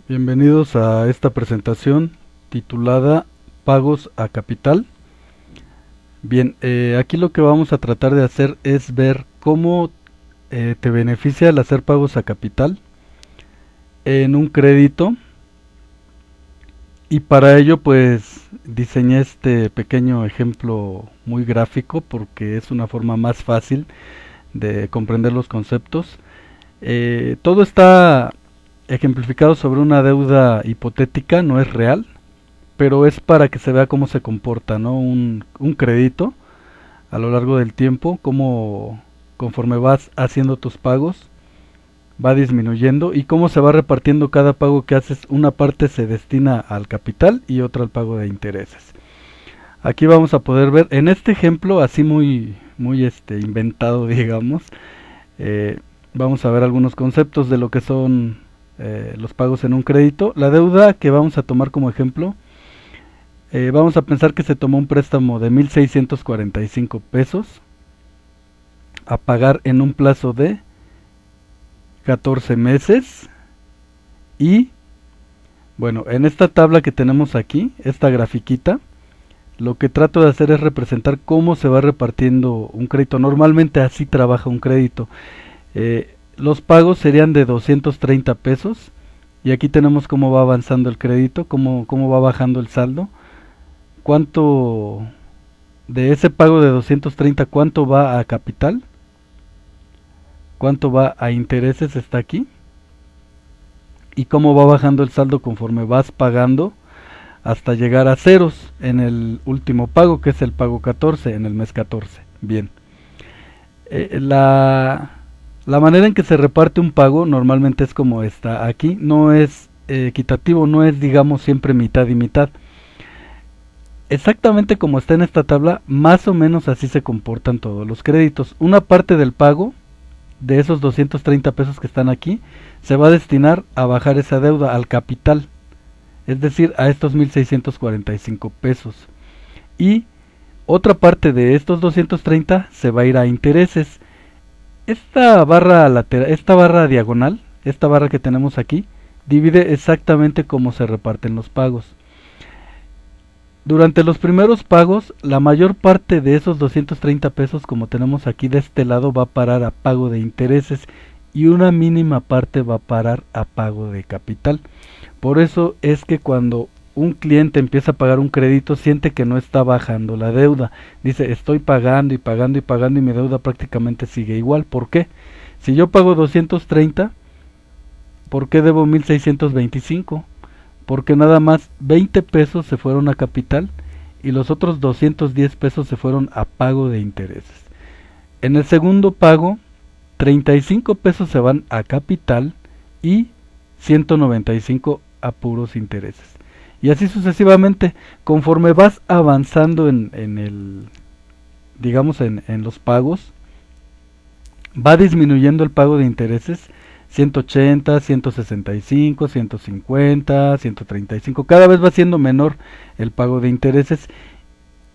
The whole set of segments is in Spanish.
Bienvenidos a esta presentación titulada Pagos a Capital. Bien, aquí lo que vamos a tratar de hacer es ver cómo te beneficia el hacer pagos a capital en un crédito, y para ello pues diseñé este pequeño ejemplo muy gráfico porque es una forma más fácil de comprender los conceptos. Todo está ejemplificado sobre una deuda hipotética, no es real, pero es para que se vea cómo se comporta, ¿no? Un crédito a lo largo del tiempo, cómo conforme vas haciendo tus pagos va disminuyendo y cómo se va repartiendo cada pago que haces. Una parte se destina al capital y otra al pago de intereses. Aquí vamos a poder ver en este ejemplo así muy inventado, digamos. eh, Vamos a ver algunos conceptos de lo que son los pagos en un crédito. La deuda que vamos a tomar como ejemplo, vamos a pensar que se tomó un préstamo de 1,645 pesos a pagar en un plazo de 14 meses. Y bueno, en esta tabla que tenemos aquí, esta grafiquita, lo que trato de hacer es representar cómo se va repartiendo un crédito. Normalmente así trabaja un crédito. Los pagos serían de 230 pesos. Y aquí tenemos cómo va avanzando el crédito, cómo va bajando el saldo. Cuánto de ese pago de 230, cuánto va a capital, cuánto va a intereses, está aquí. Y cómo va bajando el saldo conforme vas pagando hasta llegar a ceros en el último pago, que es el pago 14, en el mes 14. Bien. La manera en que se reparte un pago normalmente es como está aquí. No es equitativo, no es digamos siempre mitad y mitad. Exactamente como está en esta tabla, más o menos así se comportan todos los créditos. Una parte del pago de esos 230 pesos que están aquí se va a destinar a bajar esa deuda al capital, es decir, a estos 1,645 pesos. Y otra parte de estos 230 se va a ir a intereses. Esta barra lateral, esta barra diagonal, esta barra que tenemos aquí, divide exactamente cómo se reparten los pagos. Durante los primeros pagos, la mayor parte de esos 230 pesos, como tenemos aquí de este lado, va a parar a pago de intereses y una mínima parte va a parar a pago de capital. Por eso es que cuando un cliente empieza a pagar un crédito, siente que no está bajando la deuda. Dice, estoy pagando y pagando y pagando y mi deuda prácticamente sigue igual. ¿Por qué? Si yo pago 230, ¿por qué debo 1,625? Porque nada más 20 pesos se fueron a capital y los otros 210 pesos se fueron a pago de intereses. En el segundo pago, 35 pesos se van a capital y 195 a puros intereses. Y así sucesivamente, conforme vas avanzando en los pagos, va disminuyendo el pago de intereses. 180, 165, 150, 135. Cada vez va siendo menor el pago de intereses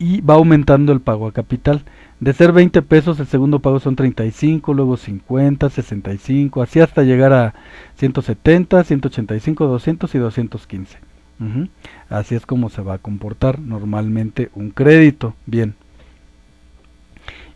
y va aumentando el pago a capital. De ser 20 pesos, el segundo pago son 35, luego 50, 65, así hasta llegar a 170, 185, 200 y 215. Así es como se va a comportar normalmente un crédito. Bien.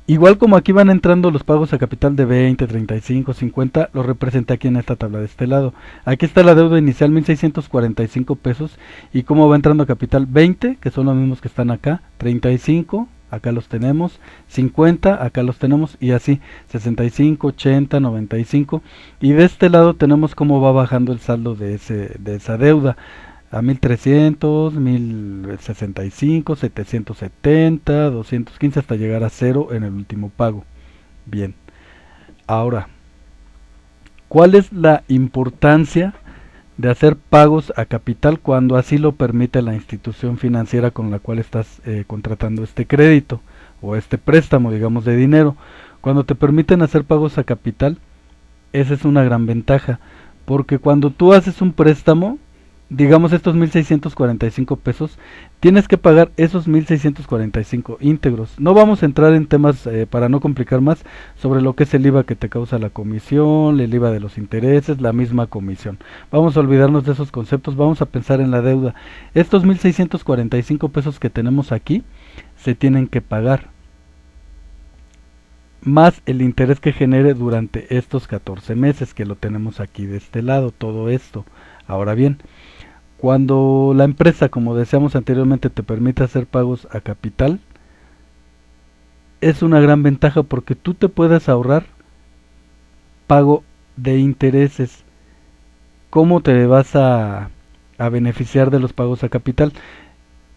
Igual como aquí van entrando los pagos a capital de 20, 35, 50, lo representé aquí en esta tabla de este lado. Aquí está la deuda inicial, 1,645 pesos, y cómo va entrando a capital 20, que son los mismos que están acá, 35, acá los tenemos, 50, acá los tenemos, y así, 65, 80, 95, y de este lado tenemos cómo va bajando el saldo de esa deuda a 1,300, 1,065, 770, 215 hasta llegar a cero en el último pago. Bien, ahora, ¿cuál es la importancia de hacer pagos a capital cuando así lo permite la institución financiera con la cual estás contratando este crédito o este préstamo, digamos, de dinero? Cuando te permiten hacer pagos a capital, esa es una gran ventaja, porque cuando tú haces un préstamo, digamos estos 1645 pesos, tienes que pagar esos 1645 íntegros. No vamos a entrar en temas para no complicar más sobre lo que es el IVA que te causa la comisión, el IVA de los intereses, la misma comisión. Vamos a olvidarnos de esos conceptos, vamos a pensar en la deuda. Estos 1645 pesos que tenemos aquí se tienen que pagar, más el interés que genere durante estos 14 meses que lo tenemos aquí de este lado, todo esto. Ahora bien, cuando la empresa, como decíamos anteriormente, te permite hacer pagos a capital, es una gran ventaja porque tú te puedes ahorrar pago de intereses. ¿Cómo te vas a beneficiar de los pagos a capital?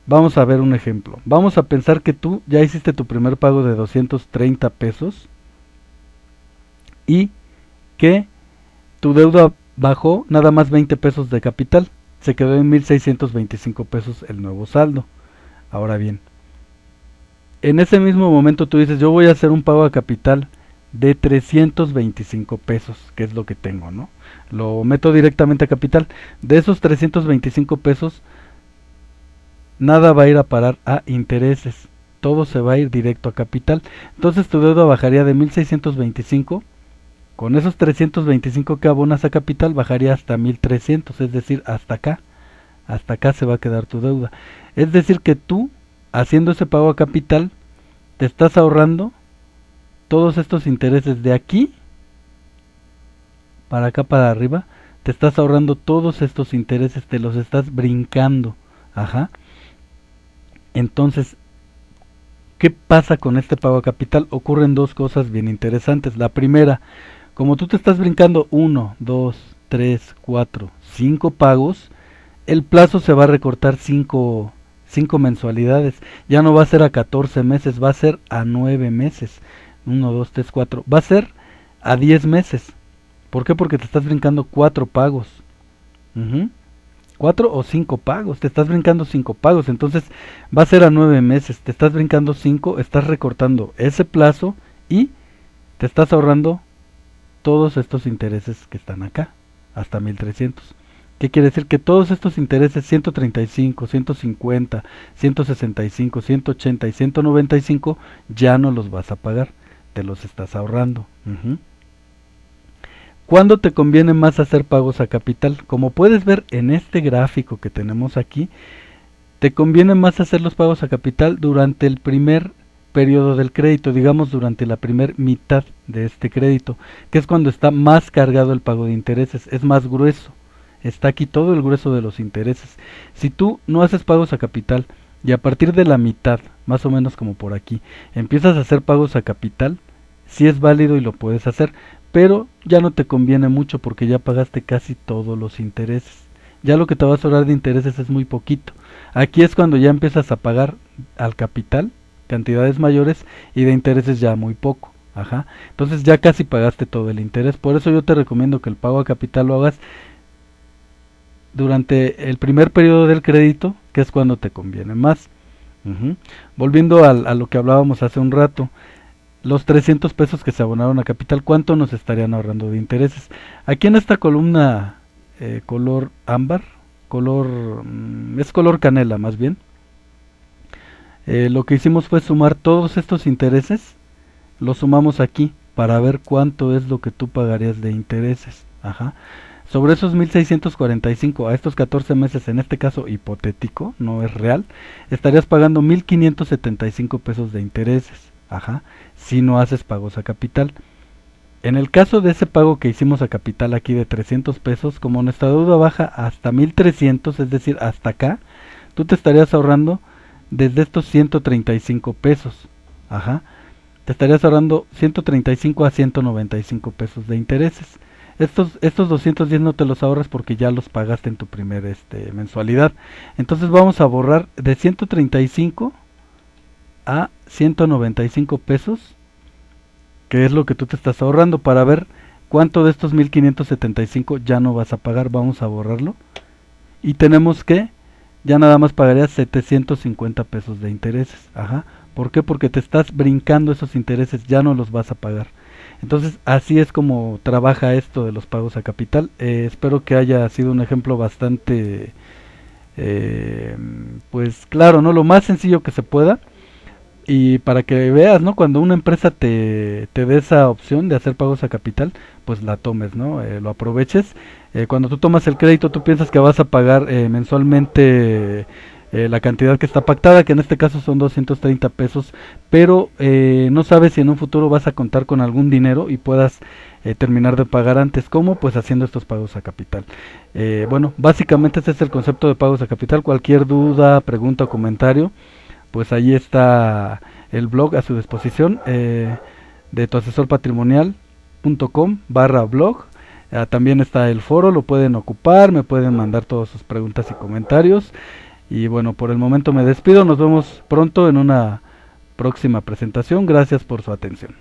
Vamos a ver un ejemplo. Vamos a pensar que tú ya hiciste tu primer pago de 230 pesos y que tu deuda bajó nada más 20 pesos de capital. Se quedó en 1625 pesos el nuevo saldo. Ahora bien, en ese mismo momento tú dices, yo voy a hacer un pago a capital de 325 pesos, que es lo que tengo, ¿no? Lo meto directamente a capital. De esos 325 pesos, nada va a ir a parar a intereses. Todo se va a ir directo a capital. Entonces tu deuda bajaría de 1625. Con esos 325 que abonas a capital bajaría hasta 1300, es decir, hasta acá. Hasta acá se va a quedar tu deuda. Es decir que tú, haciendo ese pago a capital, te estás ahorrando todos estos intereses de aquí para acá para arriba. Te estás ahorrando todos estos intereses, te los estás brincando. Ajá. Entonces, ¿qué pasa con este pago a capital? Ocurren dos cosas bien interesantes. La primera, como tú te estás brincando 1, 2, 3, 4, 5 pagos, el plazo se va a recortar 5 mensualidades. Ya no va a ser a 14 meses, va a ser a 9 meses. 1, 2, 3, 4. Va a ser a 10 meses. ¿Por qué? Porque te estás brincando 4 pagos. 4 o 5 pagos. Te estás brincando 5 pagos. Entonces va a ser a 9 meses. Te estás brincando 5, estás recortando ese plazo y te estás ahorrando todos estos intereses que están acá, hasta 1300. ¿Qué quiere decir? Que todos estos intereses 135, 150, 165, 180 y 195 ya no los vas a pagar, te los estás ahorrando. ¿Cuándo te conviene más hacer pagos a capital? Como puedes ver en este gráfico que tenemos aquí, te conviene más hacer los pagos a capital durante el primer periodo del crédito, digamos durante la primer mitad de este crédito, que es cuando está más cargado el pago de intereses, es más grueso, está aquí todo el grueso de los intereses. Si tú no haces pagos a capital y a partir de la mitad, más o menos como por aquí, empiezas a hacer pagos a capital, sí es válido y lo puedes hacer, pero ya no te conviene mucho porque ya pagaste casi todos los intereses. Ya lo que te vas a ahorrar de intereses es muy poquito. Aquí es cuando ya empiezas a pagar al capital cantidades mayores y de intereses ya muy poco. Ajá. Entonces ya casi pagaste todo el interés. Por eso yo te recomiendo que el pago a capital lo hagas durante el primer periodo del crédito, que es cuando te conviene más. Volviendo a lo que hablábamos hace un rato, los 300 pesos que se abonaron a capital, ¿cuánto nos estarían ahorrando de intereses? Aquí en esta columna color ámbar, es color canela más bien, lo que hicimos fue sumar todos estos intereses, los sumamos aquí para ver cuánto es lo que tú pagarías de intereses. Ajá. Sobre esos 1645 a estos 14 meses, en este caso hipotético, no es real, estarías pagando 1575 pesos de intereses. Ajá. Si no haces pagos a capital. En el caso de ese pago que hicimos a capital aquí de 300 pesos, como nuestra deuda baja hasta 1300, es decir, hasta acá, tú te estarías ahorrando desde estos 135 pesos. Ajá. Te estarías ahorrando 135 a 195 pesos de intereses. Estos 210 no te los ahorras porque ya los pagaste en tu primer mensualidad. Entonces vamos a borrar de 135 a 195 pesos, que es lo que tú te estás ahorrando, para ver cuánto de estos 1575 ya no vas a pagar. Vamos a borrarlo y tenemos que ya nada más pagarías 750 pesos de intereses. Ajá. ¿Por qué? Porque te estás brincando esos intereses, ya no los vas a pagar. Entonces así es como trabaja esto de los pagos a capital. Espero que haya sido un ejemplo bastante, eh, pues claro, ¿no? Lo más sencillo que se pueda. Y para que veas, ¿no? Cuando una empresa te dé esa opción de hacer pagos a capital, pues la tomes, ¿no? Lo aproveches. Cuando tú tomas el crédito, tú piensas que vas a pagar mensualmente la cantidad que está pactada, que en este caso son 230 pesos, pero no sabes si en un futuro vas a contar con algún dinero y puedas terminar de pagar antes. ¿Cómo? Pues haciendo estos pagos a capital. Bueno, básicamente ese es el concepto de pagos a capital. Cualquier duda, pregunta o comentario, pues ahí está el blog a su disposición, de tuasesorpatrimonial.com/blog. También está el foro, lo pueden ocupar, me pueden mandar todas sus preguntas y comentarios. Y bueno, por el momento me despido, nos vemos pronto en una próxima presentación. Gracias por su atención.